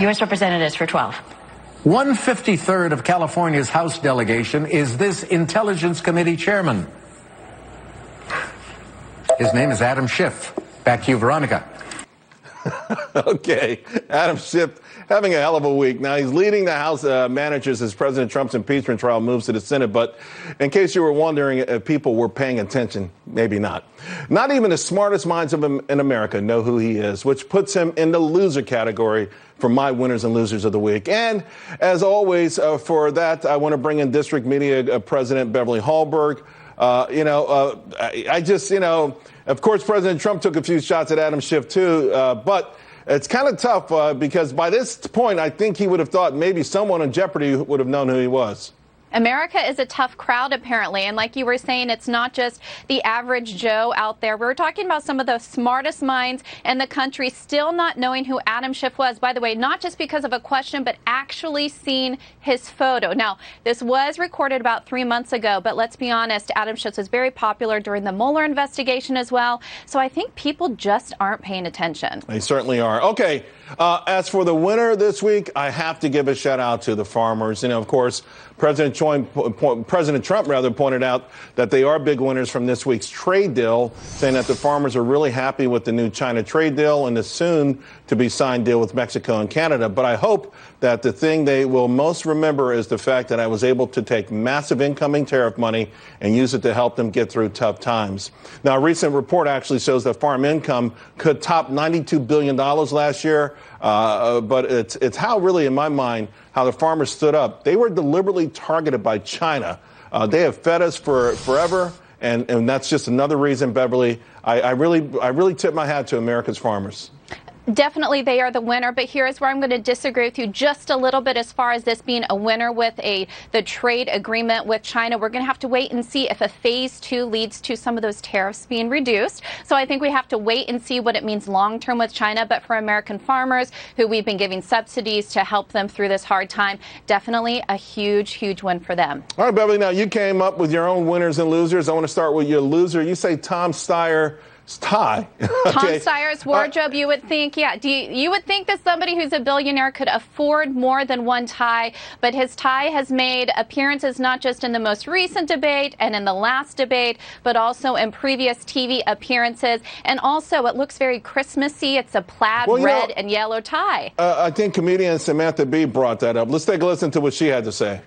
U.S. Representatives for 12. 153rd of California's House delegation is this Intelligence Committee chairman. His name is Adam Schiff. Back to you, Veronica. Okay, Adam Schiff having a hell of a week. Now, he's leading the House managers as President Trump's impeachment trial moves to the Senate. But in case you were wondering if people were paying attention, maybe not. Not even the smartest minds of in America know who he is, which puts him in the loser category for my winners and losers of the week. And as always, for that, I want to bring in District Media President Beverly Hallberg. Of course, President Trump took a few shots at Adam Schiff, too. But it's kind of tough because by this point, I think he would have thought maybe someone in Jeopardy would have known who he was. America is a tough crowd, apparently. And like you were saying, it's not just the average Joe out there. We're talking about some of the smartest minds in the country still not knowing who Adam Schiff was. By the way, not just because of a question, but actually seeing his photo. Now, this was recorded about 3 months ago, but let's be honest, Adam Schiff was very popular during the Mueller investigation as well. So I think people just aren't paying attention. They certainly are. Okay. As for the winner this week, I have to give a shout out to the farmers. Of course, President Trump pointed out that they are big winners from this week's trade deal, saying that the farmers are really happy with the new China trade deal and the soon to be signed deal with Mexico and Canada. But I hope that the thing they will most remember is the fact that I was able to take massive incoming tariff money and use it to help them get through tough times. Now, a recent report actually shows that farm income could top $92 billion last year. But it's how really, in my mind, how the farmers stood up. They were deliberately targeted by China. They have fed us forever. And that's just another reason, Beverly, I really tip my hat to America's farmers. Definitely they are the winner, but here's where I'm going to disagree with you just a little bit as far as this being a winner with the trade agreement with China. We're going to have to wait and see if a phase 2 leads to some of those tariffs being reduced. So I think we have to wait and see what it means long term with China. But for American farmers who we've been giving subsidies to help them through this hard time, definitely a huge, huge win for them. All right, Beverly, now you came up with your own winners and losers. I want to start with your loser. You say Tom Steyer's tie. Tom Steyer's wardrobe, you would think, yeah. You would think that somebody who's a billionaire could afford more than one tie, but his tie has made appearances not just in the most recent debate and in the last debate, but also in previous TV appearances. And also, it looks very Christmassy. It's a plaid red and yellow tie. I think comedian Samantha Bee brought that up. Let's take a listen to what she had to say.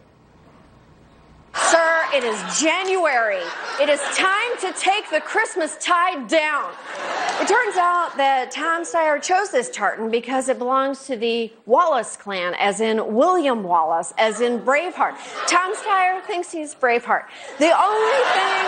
Sir, it is January. It is time to take the Christmas tie down. It turns out that Tom Steyer chose this tartan because it belongs to the Wallace clan, as in William Wallace, as in Braveheart. Tom Steyer thinks he's Braveheart. The only thing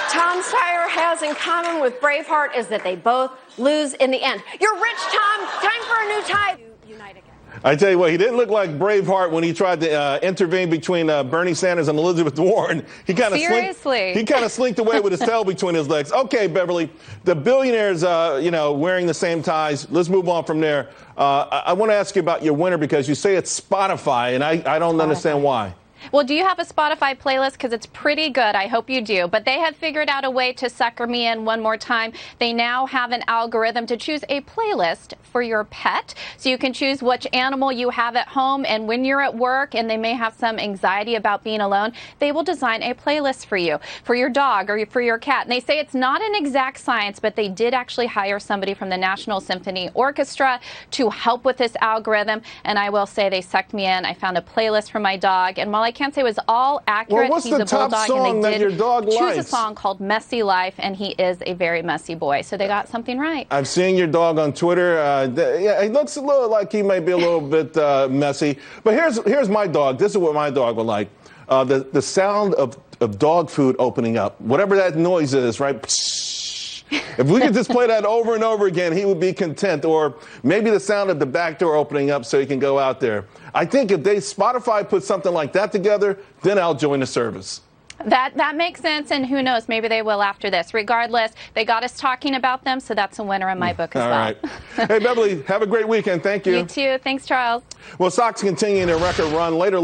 Tom Steyer has in common with Braveheart is that they both lose in the end. You're rich, Tom. Time for a new tie. Unite again. I tell you what, he didn't look like Braveheart when he tried to intervene between Bernie Sanders and Elizabeth Warren. He kind of slinked away with his tail between his legs. Okay, Beverly, the billionaires, wearing the same ties. Let's move on from there. I want to ask you about your winner because you say it's Spotify, and I don't understand why. Well, do you have a Spotify playlist? Because it's pretty good. I hope you do. But they have figured out a way to sucker me in one more time. They now have an algorithm to choose a playlist for your pet. So you can choose which animal you have at home. And when you're at work and they may have some anxiety about being alone, they will design a playlist for you, for your dog or for your cat. And they say it's not an exact science, but they did actually hire somebody from the National Symphony Orchestra to help with this algorithm. And I will say they sucked me in. I found a playlist for my dog. And while I can't say it was all accurate, what's he's the a top bulldog, song and they that your did dog choose likes? a song called Messy Life, and he is a very messy boy. So they got something right. I've seen your dog on Twitter. He looks a little like he may be a little bit messy. But here's my dog. This is what my dog would like. The sound of dog food opening up. Whatever that noise is, right? If we could just play that over and over again, he would be content. Or maybe the sound of the back door opening up so he can go out there. I think if Spotify put something like that together, then I'll join the service. That makes sense, and who knows, maybe they will after this. Regardless, they got us talking about them, so that's a winner in my book as well. All right. Hey, Beverly, have a great weekend. Thank you. You too. Thanks, Charles. Well, Sox continuing their record run. Later